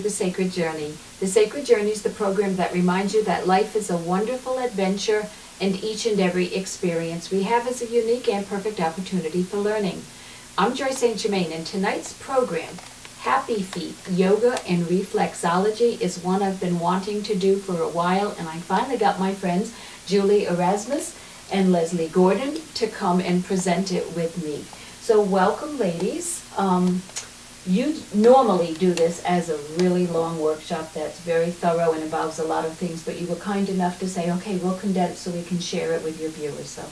The Sacred Journey. The Sacred Journey is the program that reminds you that life is a wonderful adventure, and each and every experience we have is a unique and perfect opportunity for learning. I'm Joyce St. Germaine, and tonight's program, Happy Feet, Yoga and Reflexology, is one I've been wanting to do for a while, and I finally got my friends Julie Erasmus and Leslie Gordon to come and present it with me. So welcome, ladies. You normally do this as a really long workshop that's very thorough and involves a lot of things, but you were kind enough to say, okay, we'll condense so we can share it with your viewers. So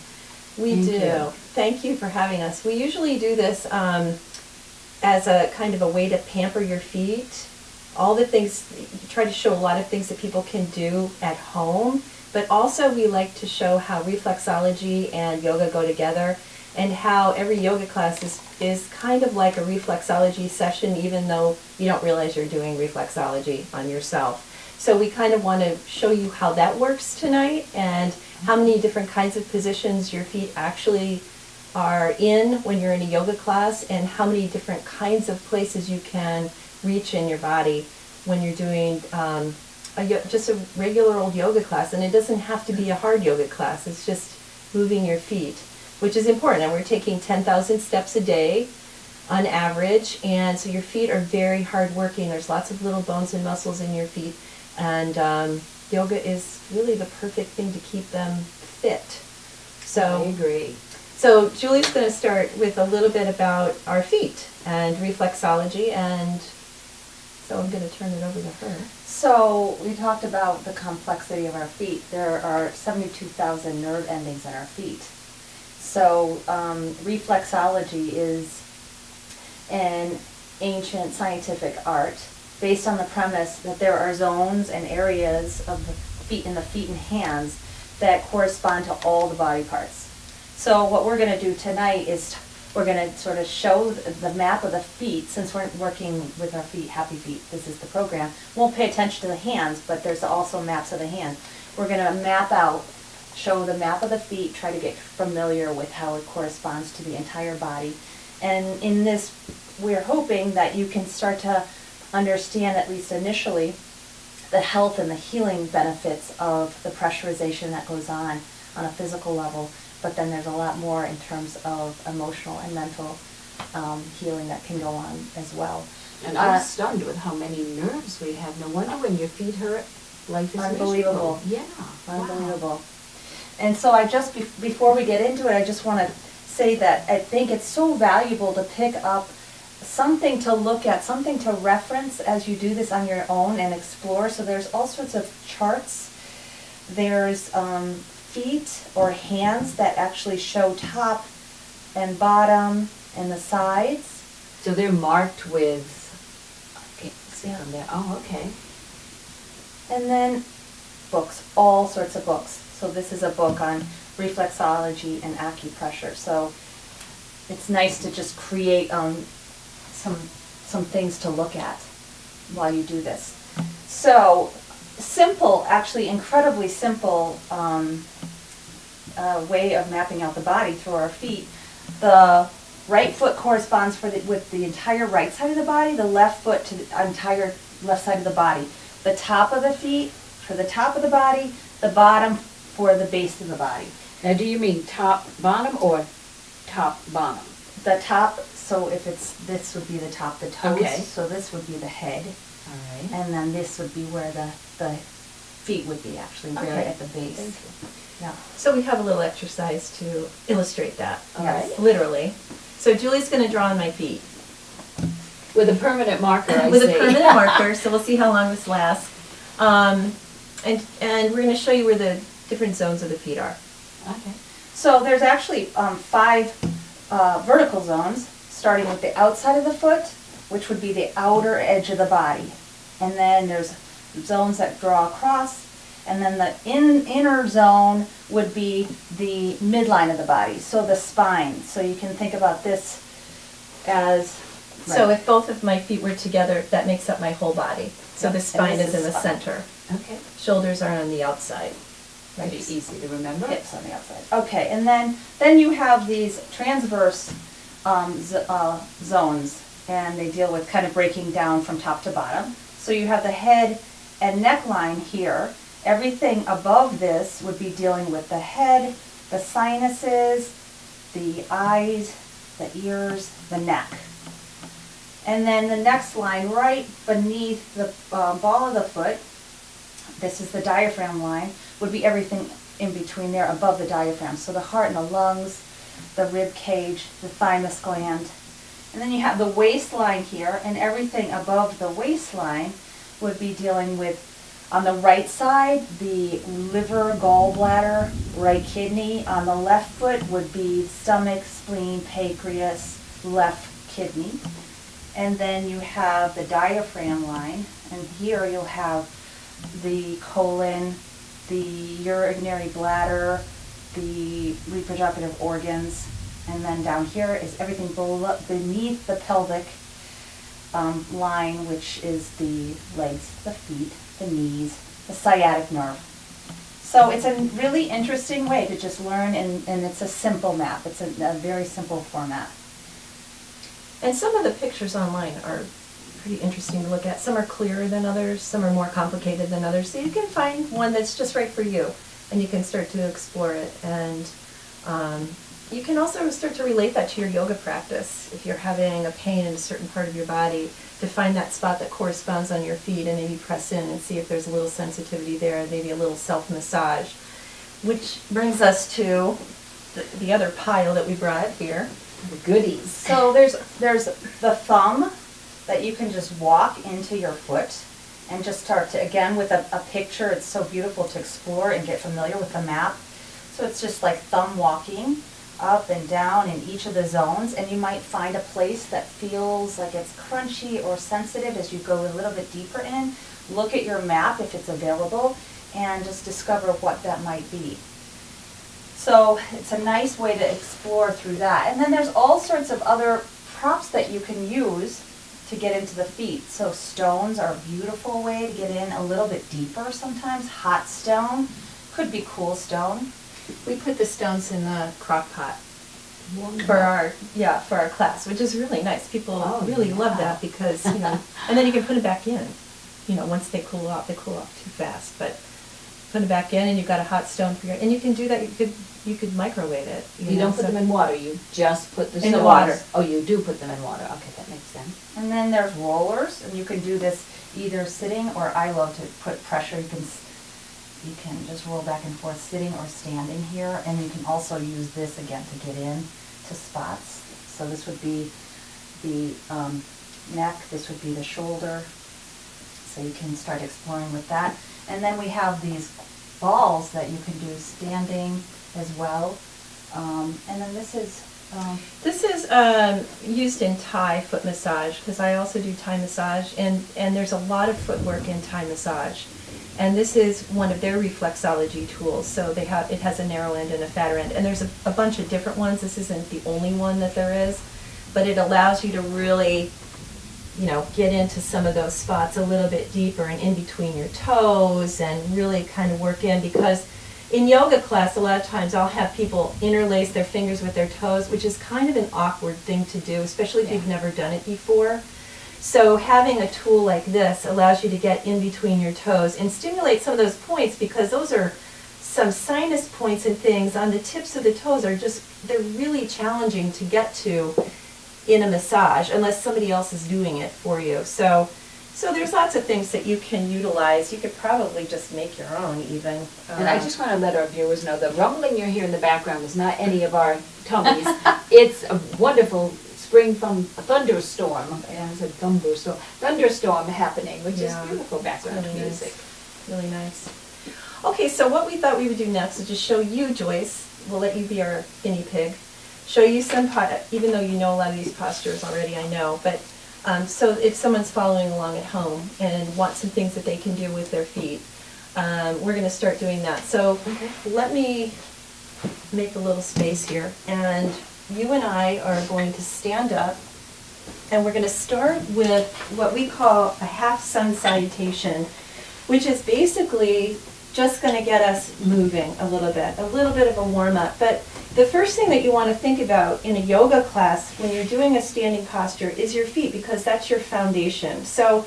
we do. Thank you for having us. We usually do this as a kind of a way to pamper your feet. All the things, try to show a lot of things that people can do at home, but also we like to show how reflexology and yoga go together, and how every yoga class is kind of like a reflexology session, even though you don't realize you're doing reflexology on yourself. So we kind of want to show you how that works tonight, and how many different kinds of positions your feet actually are in when you're in a yoga class, and how many different kinds of places you can reach in your body when you're doing just a regular old yoga class. And it doesn't have to be a hard yoga class, it's just moving your feet, which is important. And we're taking 10,000 steps a day on average, and so your feet are very hard working. There's lots of little bones and muscles in your feet, and yoga is really the perfect thing to keep them fit. So I agree. So Julie's going to start with a little bit about our feet and reflexology, and so I'm going to turn it over to her. So we talked about the complexity of our feet. There are 72,000 nerve endings in our feet. So reflexology is an ancient scientific art based on the premise that there are zones and areas of the feet and hands that correspond to all the body parts. So what we're going to do tonight is we're going to sort of show the map of the feet. Since we're working with our feet, Happy Feet, this is the program. We won't pay attention to the hands, but there's also maps of the hands. We're going to map out, show the map of the feet, try to get familiar with how it corresponds to the entire body. And in this, we're hoping that you can start to understand, at least initially, the health and the healing benefits of the pressurization that goes on a physical level. But then there's a lot more in terms of emotional and mental healing that can go on as well. And I'm stunned with how many nerves we have. No wonder when your feet hurt, life is unbelievable. Miserable. Yeah. Unbelievable. Wow. And so I just, before we get into it, I just want to say that I think it's so valuable to pick up something to look at, something to reference as you do this on your own and explore. So there's all sorts of charts. There's feet or hands that actually show top and bottom and the sides. So they're marked with, I can't see them there. Oh, okay. And then books, all sorts of books. So this is a book on reflexology and acupressure. So it's nice to just create some things to look at while you do this. So simple, actually incredibly simple way of mapping out the body through our feet. The right foot corresponds with the entire right side of the body, the left foot to the entire left side of the body. The top of the feet for the top of the body, the bottom for the base of the body. Now, do you mean top, bottom, or top, bottom? The top, so if it's, this would be the top, the toes, Okay. so this would be the head. All right. And then this would be where the feet would be, actually, right Okay. at the base. Thank you. Yeah. So we have a little exercise to illustrate that, Yes. literally. So Julie's going to draw on my feet. With a permanent marker, I With see. a permanent marker, so we'll see how long this lasts. And we're going to show you where the different zones of the feet are. Okay. So there's actually 5 vertical zones, starting with the outside of the foot, which would be the outer edge of the body. And then there's zones that draw across, and then the inner zone would be the midline of the body, so the spine. So you can think about this as... So if both of my feet were together, that makes up my whole body. So the spine is in the center. Okay. Shoulders are on the outside. Pretty easy to remember. Hips on the outside. Okay, and then you have these transverse zones, and they deal with kind of breaking down from top to bottom. So you have the head and neckline here. Everything above this would be dealing with the head, the sinuses, the eyes, the ears, the neck. And then the next line right beneath the ball of the foot, this is the diaphragm line, would be everything in between there above the diaphragm. So the heart and the lungs, the rib cage, the thymus gland. And then you have the waistline here, and everything above the waistline would be dealing with, on the right side, the liver, gallbladder, right kidney. On the left foot would be stomach, spleen, pancreas, left kidney. And then you have the diaphragm line, and here you'll have the colon, the urinary bladder, the reproductive organs, and then down here is everything beneath the pelvic line, which is the legs, the feet, the knees, the sciatic nerve. So it's a really interesting way to just learn, and it's a simple map. It's a very simple format. And some of the pictures online are pretty interesting to look at. Some are clearer than others, some are more complicated than others. So you can find one that's just right for you, and you can start to explore it. And you can also start to relate that to your yoga practice. If you're having a pain in a certain part of your body, to find that spot that corresponds on your feet and maybe press in and see if there's a little sensitivity there, maybe a little self-massage. Which brings us to the other pile that we brought here. The goodies. So there's the thumb that you can just walk into your foot and just start to, again, with a picture. It's so beautiful to explore and get familiar with the map. So it's just like thumb walking up and down in each of the zones, and you might find a place that feels like it's crunchy or sensitive as you go a little bit deeper in. Look at your map if it's available and just discover what that might be. So it's a nice way to explore through that. And then there's all sorts of other props that you can use to get into the feet. So stones are a beautiful way to get in a little bit deeper sometimes. Hot stone, could be cool stone. We put the stones in the crock pot for our class, which is really nice. People really love that because, and then you can put it back in. Once they cool off too fast, but put it back in and you've got a hot stone for and you can do that. You could microwave it. You don't put them in water. You just put the stones in the water. Oh, you do put them in water. Okay, that makes sense. And then there's rollers, and you can do this either sitting, or I love to put pressure. You can just roll back and forth sitting or standing here, and you can also use this again to get in to spots. So this would be the neck, this would be the shoulder. So you can start exploring with that. And then we have these balls that you can do standing as well. And then this is used in Thai foot massage, because I also do Thai massage, and there's a lot of footwork in Thai massage. And this is one of their reflexology tools. So it has a narrow end and a fatter end. And there's a bunch of different ones. This isn't the only one that there is, but it allows you to really, get into some of those spots a little bit deeper and in between your toes and really kind of work in, because in yoga class, a lot of times I'll have people interlace their fingers with their toes, which is kind of an awkward thing to do, especially if you've never done it before. So having a tool like this allows you to get in between your toes and stimulate some of those points, because those are some sinus points and things on the tips of the toes they're really challenging to get to in a massage unless somebody else is doing it for you. So there's lots of things that you can utilize. You could probably just make your own even. And I just want to let our viewers know the rumbling you hear in the background is not any of our tummies. It's a wonderful spring thunderstorm. I said thunderstorm happening, which is beautiful background really music. Nice. Really nice. Okay, so what we thought we would do next is just show you, Joyce. We'll let you be our guinea pig. Show you some, even though you know a lot of these postures already, I know, but so if someone's following along at home and wants some things that they can do with their feet, we're going to start doing that. So let me make a little space here, and you and I are going to stand up, and we're going to start with what we call a half sun salutation, which is basically just going to get us moving a little bit of a warm-up. But the first thing that you want to think about in a yoga class when you're doing a standing posture is your feet, because that's your foundation. So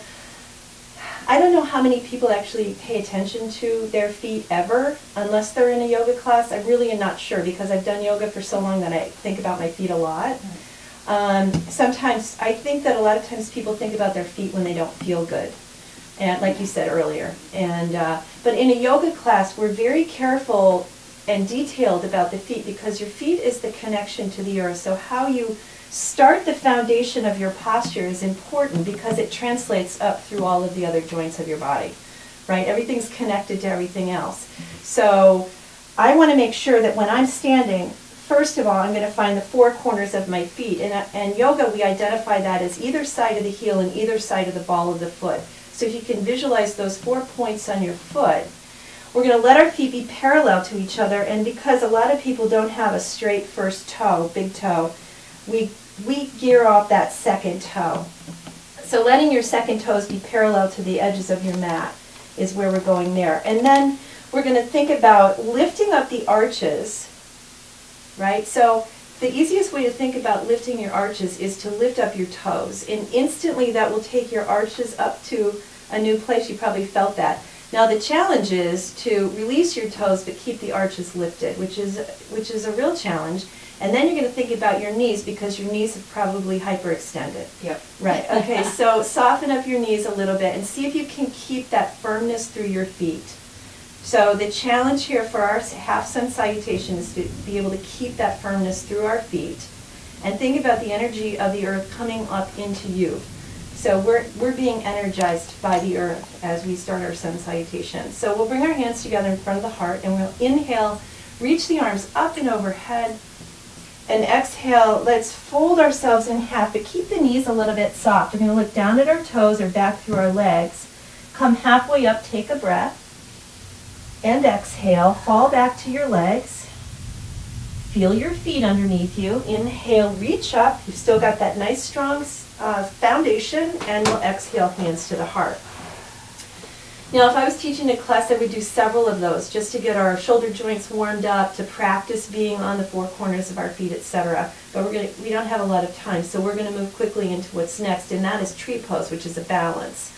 I don't know how many people actually pay attention to their feet ever, unless they're in a yoga class. I really am not sure, because I've done yoga for so long that I think about my feet a lot. Sometimes, I think that a lot of times people think about their feet when they don't feel good, and like you said earlier. And but in a yoga class, we're very careful and detailed about the feet, because your feet is the connection to the earth. So how you start the foundation of your posture is important, because it translates up through all of the other joints of your body, right? Everything's connected to everything else. So I want to make sure that when I'm standing, first of all, I'm going to find the four corners of my feet. And yoga, we identify that as either side of the heel and either side of the ball of the foot. So if you can visualize those 4 points on your foot, we're going to let our feet be parallel to each other. And because a lot of people don't have a straight first toe, big toe, we gear off that second toe. So letting your second toes be parallel to the edges of your mat is where we're going there. And then we're going to think about lifting up the arches, right? So the easiest way to think about lifting your arches is to lift up your toes. And instantly that will take your arches up to a new place. You probably felt that. Now the challenge is to release your toes but keep the arches lifted, which is a real challenge. And then you're going to think about your knees, because your knees have probably hyperextended. Yep. Right. Okay, so soften up your knees a little bit and see if you can keep that firmness through your feet. So the challenge here for our half sun salutation is to be able to keep that firmness through our feet, and think about the energy of the earth coming up into you. So we're being energized by the earth as we start our sun salutation. So we'll bring our hands together in front of the heart, and we'll inhale, reach the arms up and overhead, and exhale, let's fold ourselves in half, but keep the knees a little bit soft. We're going to look down at our toes or back through our legs. Come halfway up, take a breath, and exhale, fall back to your legs. Feel your feet underneath you. Inhale, reach up. You've still got that nice strong foundation, and we'll exhale, hands to the heart. Now, if I was teaching a class, I would do several of those just to get our shoulder joints warmed up, to practice being on the four corners of our feet, etc. But we don't have a lot of time, so we're going to move quickly into what's next, and that is tree pose, which is a balance.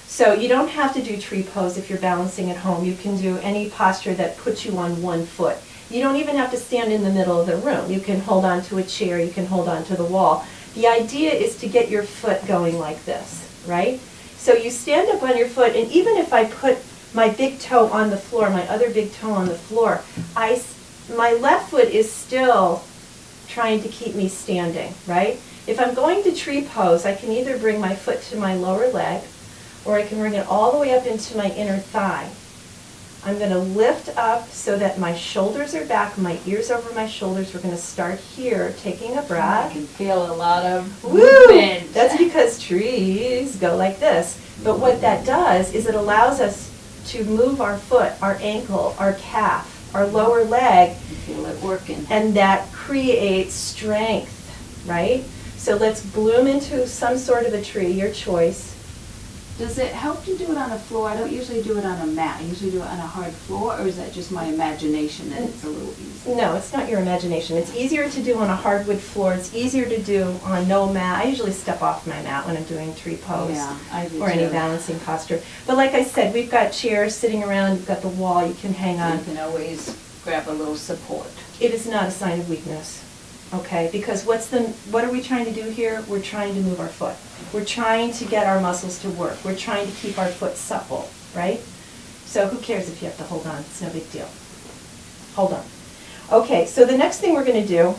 So you don't have to do tree pose if you're balancing at home. You can do any posture that puts you on one foot. You don't even have to stand in the middle of the room. You can hold on to a chair, you can hold on to the wall. The idea is to get your foot going like this, right? So you stand up on your foot, and even if I put my big toe on the floor, my other big toe on the floor, my left foot is still trying to keep me standing, right? If I'm going to tree pose, I can either bring my foot to my lower leg, or I can bring it all the way up into my inner thigh. I'm going to lift up so that my shoulders are back, my ears over my shoulders. We're going to start here, taking a breath. I can feel a lot of Woo! movement. That's because trees go like this. But what that does is it allows us to move our foot, our ankle, our calf, our lower leg. You feel it working. And that creates strength, right? So let's bloom into some sort of a tree, your choice. Does it help to do it on a floor? I don't usually do it on a mat. I usually do it on a hard floor, or is that just my imagination that it's a little easier? No, it's not your imagination. It's easier to do on a hardwood floor. It's easier to do on no mat. I usually step off my mat when I'm doing tree pose, Yeah, I do or any too. balancing posture. But like I said, we've got chairs sitting around. You've got the wall you can hang on. You can always grab a little support. It is not a sign of weakness, okay? Because what are we trying to do here? We're trying to move our foot. We're trying to get our muscles to work. We're trying to keep our foot supple, right? So who cares if you have to hold on? It's no big deal. Hold on. Okay, so the next thing we're going to do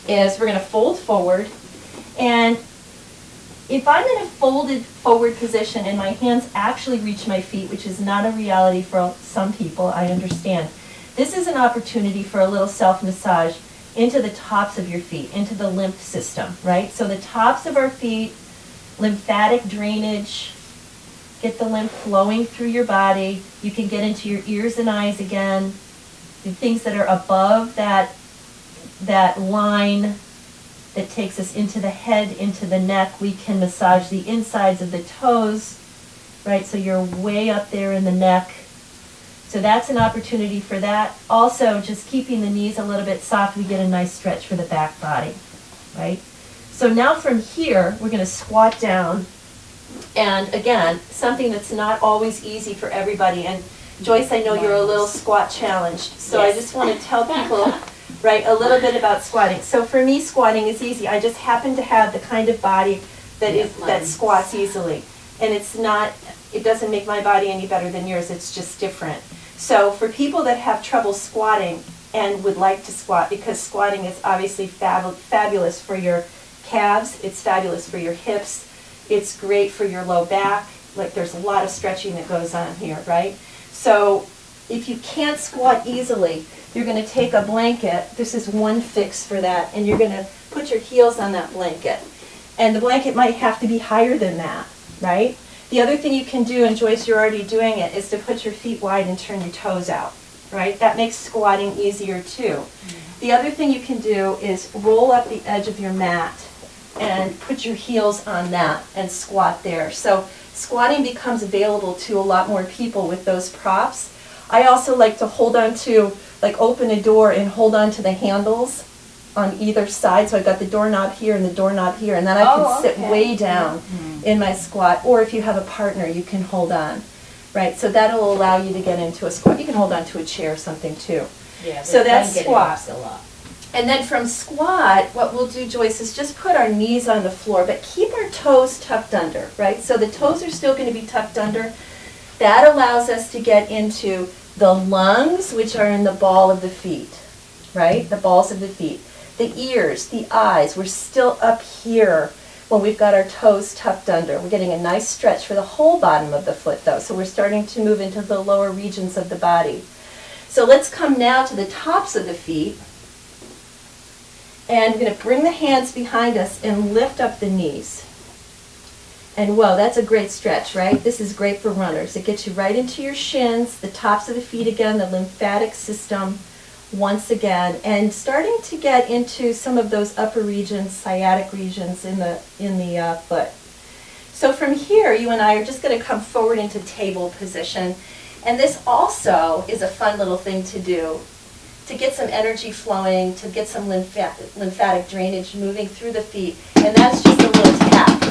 is we're going to fold forward. And if I'm in a folded forward position and my hands actually reach my feet, which is not a reality for some people, I understand. This is an opportunity for a little self-massage into the tops of your feet, into the lymph system, right? So the tops of our feet, lymphatic drainage, get the lymph flowing through your body. You can get into your ears and eyes again. The things that are above that line that takes us into the head, into the neck, we can massage the insides of the toes, right? So you're way up there in the neck. So that's an opportunity for that. Also, just keeping the knees a little bit soft, we get a nice stretch for the back body, right? So now from here, we're going to squat down And again, something that's not always easy for everybody. And Joyce, I know you're a little squat challenged, so I just want to tell people, right, a little bit about squatting. So for me, squatting is easy. I just happen to have the kind of body that squats easily. And it doesn't make my body any better than yours, it's just different. So for people that have trouble squatting and would like to squat, because squatting is obviously fabulous for your calves, it's fabulous for your hips, it's great for your low back, like there's a lot of stretching that goes on here, right? So if you can't squat easily, you're going to take a blanket, this is one fix for that, and you're going to put your heels on that blanket. And the blanket might have to be higher than that, right? The other thing you can do, and Joyce, you're already doing it, is to put your feet wide and turn your toes out, right? That makes squatting easier too. The other thing you can do is roll up the edge of your mat and put your heels on that and squat there. So squatting becomes available to a lot more people with those props. I also like to hold on to, like open a door and hold on to the handles on either side. So I've got the doorknob here and the doorknob here, and then I can sit way down in my squat. Or if you have a partner, you can hold on, right? So that'll allow you to get into a squat. You can hold on to a chair or something too. Yeah, so that's squat. A lot. And then from squat, what we'll do, Joyce, is just put our knees on the floor, but keep our toes tucked under, right? So the toes are still going to be tucked under. That allows us to get into the lungs, which are in the ball of the feet, right? The balls of the feet. The ears, the eyes, we're still up here when we've got our toes tucked under. We're getting a nice stretch for the whole bottom of the foot, though. So we're starting to move into the lower regions of the body. So let's come now to the tops of the feet. And we're going to bring the hands behind us and lift up the knees. And whoa, that's a great stretch, right? This is great for runners. It gets you right into your shins, the tops of the feet again, the lymphatic system once again, and starting to get into some of those upper regions, sciatic regions in the foot. So from here, you and I are just going to come forward into table position. And this also is a fun little thing to do, to get some energy flowing, to get some lymphatic drainage moving through the feet. And that's just a little tap.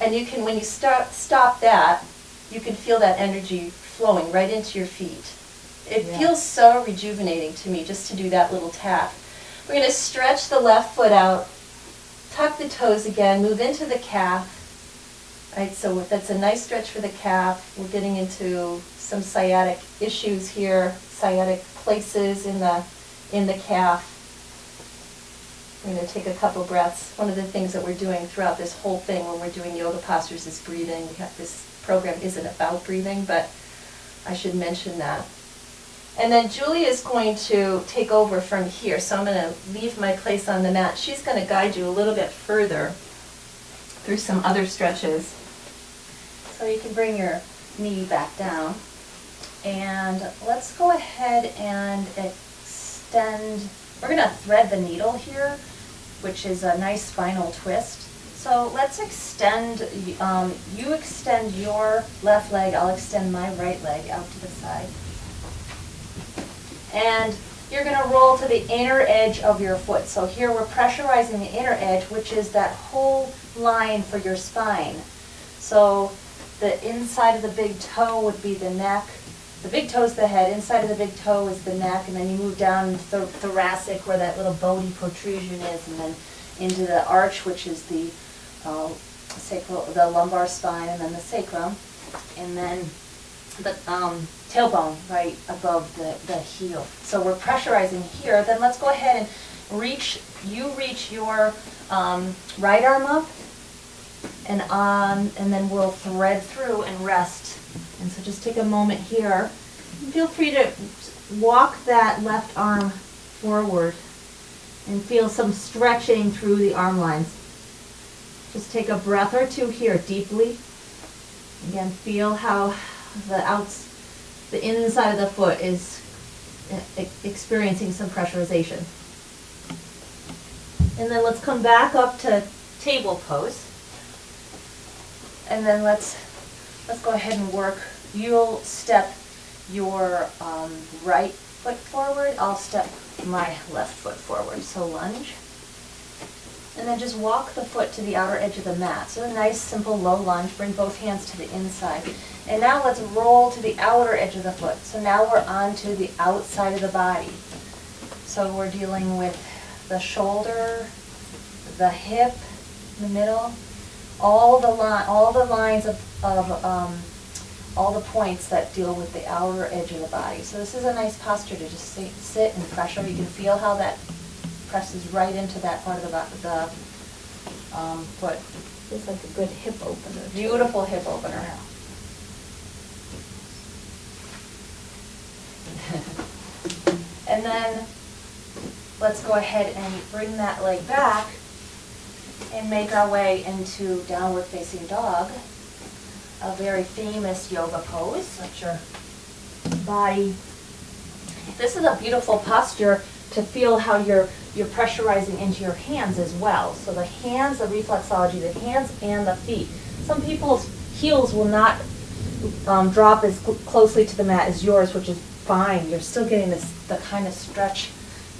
And you can, when you stop that, you can feel that energy flowing right into your feet. It feels so rejuvenating to me just to do that little tap. We're going to stretch the left foot out, tuck the toes again, move into the calf. Right, so that's a nice stretch for the calf. We're getting into some sciatic issues here, sciatic places in the calf. We're going to take a couple breaths. One of the things that we're doing throughout this whole thing when we're doing yoga postures is breathing. This program isn't about breathing, but I should mention that. And then Julie is going to take over from here. So I'm going to leave my place on the mat. She's going to guide you a little bit further through some other stretches. So you can bring your knee back down. And let's go ahead and extend. We're going to thread the needle here, which is a nice spinal twist. So let's extend, you extend your left leg, I'll extend my right leg out to the side. And you're going to roll to the inner edge of your foot. So here we're pressurizing the inner edge, which is that whole line for your spine. So the inside of the big toe would be the neck. The big toe is the head, inside of the big toe is the neck, and then you move down into the thoracic where that little bony protrusion is, and then into the arch, which is the sacral, the lumbar spine, and then the sacrum, and then the tailbone right above the heel. So we're pressurizing here. Then let's go ahead and reach your right arm up, and then we'll thread through and rest. And so just take a moment here. Feel free to walk that left arm forward and feel some stretching through the arm lines. Just take a breath or two here deeply. Again, feel how the inside of the foot is experiencing some pressurization. And then let's come back up to table pose. And then let's go ahead and work. You'll step your right foot forward. I'll step my left foot forward. So lunge. And then just walk the foot to the outer edge of the mat. So a nice, simple, low lunge. Bring both hands to the inside. And now let's roll to the outer edge of the foot. So now we're on to the outside of the body. So we're dealing with the shoulder, the hip, the middle, all the lines of all the points that deal with the outer edge of the body. So this is a nice posture to just sit and pressure. You can feel how that presses right into that part of the foot. It's like a good hip opener. Beautiful hip opener. And then let's go ahead and bring that leg back and make our way into downward facing dog, a very famous yoga pose. Let your body. This is a beautiful posture to feel how you're pressurizing into your hands as well. So the hands, the reflexology, the hands and the feet. Some people's heels will not drop as closely to the mat as yours, which is fine. You're still getting the kind of stretch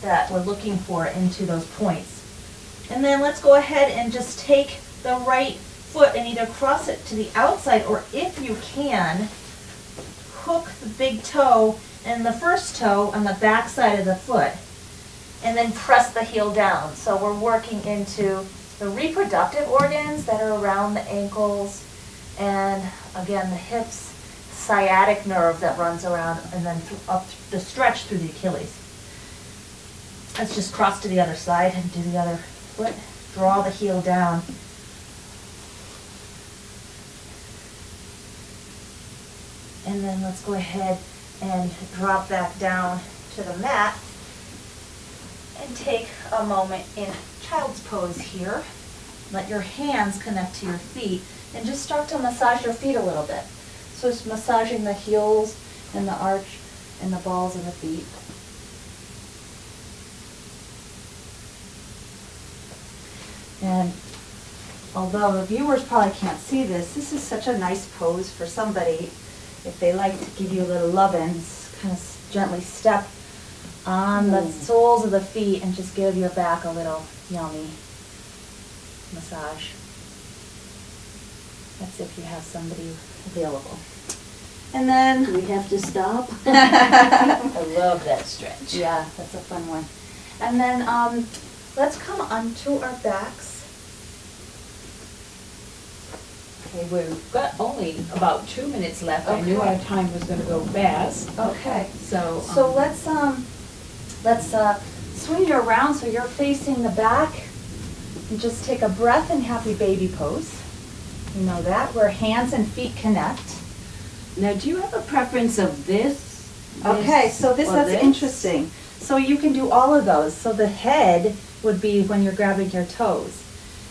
that we're looking for into those points. And then let's go ahead and just take the right foot and either cross it to the outside, or if you can, hook the big toe and the first toe on the back side of the foot, and then press the heel down. So we're working into the reproductive organs that are around the ankles, and again the hips, sciatic nerve that runs around, and then up the stretch through the Achilles. Let's just cross to the other side and do the other foot. Draw the heel down. And then let's go ahead and drop back down to the mat and take a moment in child's pose here. Let your hands connect to your feet and just start to massage your feet a little bit. So just massaging the heels and the arch and the balls of the feet. And although the viewers probably can't see this, this is such a nice pose for somebody if they like to give you a little lovin', kind of gently step on the soles of the feet and just give your back a little yummy massage. That's if you have somebody available. And then Do we have to stop? I love that stretch. yeah, that's a fun one. And then let's come onto our backs. Okay, we've got only about 2 minutes left. I knew Okay. our time was going to go fast. Okay. So, So let's swing you around so you're facing the back, and just take a breath in happy baby pose. You know that, where hands and feet connect. now do you have a preference of this? Okay, so or that's interesting. So you can do all of those. So the head would be when you're grabbing your toes.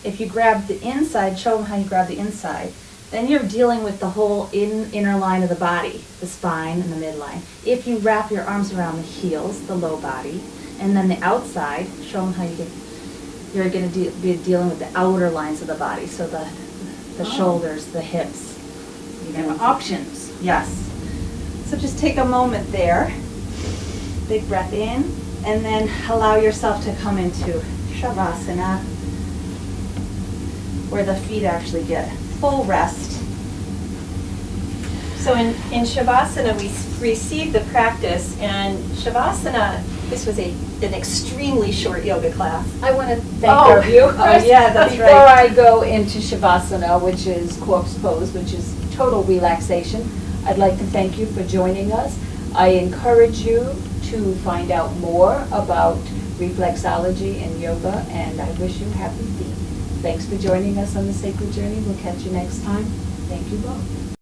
If you grab the inside, show them how you grab the inside. Then you're dealing with the whole inner line of the body, the spine and the midline. If you wrap your arms around the heels, the low body, and then the outside, show them how you're going to be dealing with the outer lines of the body. So the shoulders, the hips. You have options. Yes. So just take a moment there. Big breath in, and then allow yourself to come into Shavasana, where the feet actually get full rest. So in Shavasana, we received the practice, and Shavasana, this was an extremely short yoga class. I want to thank our viewers. Oh, yeah, that's Before right. I go into Shavasana, which is corpse pose, which is total relaxation, I'd like to thank you for joining us. I encourage you to find out more about reflexology and yoga, and I wish you happy feet. Thanks for joining us on the Sacred Journey. We'll catch you next time. Thank you both.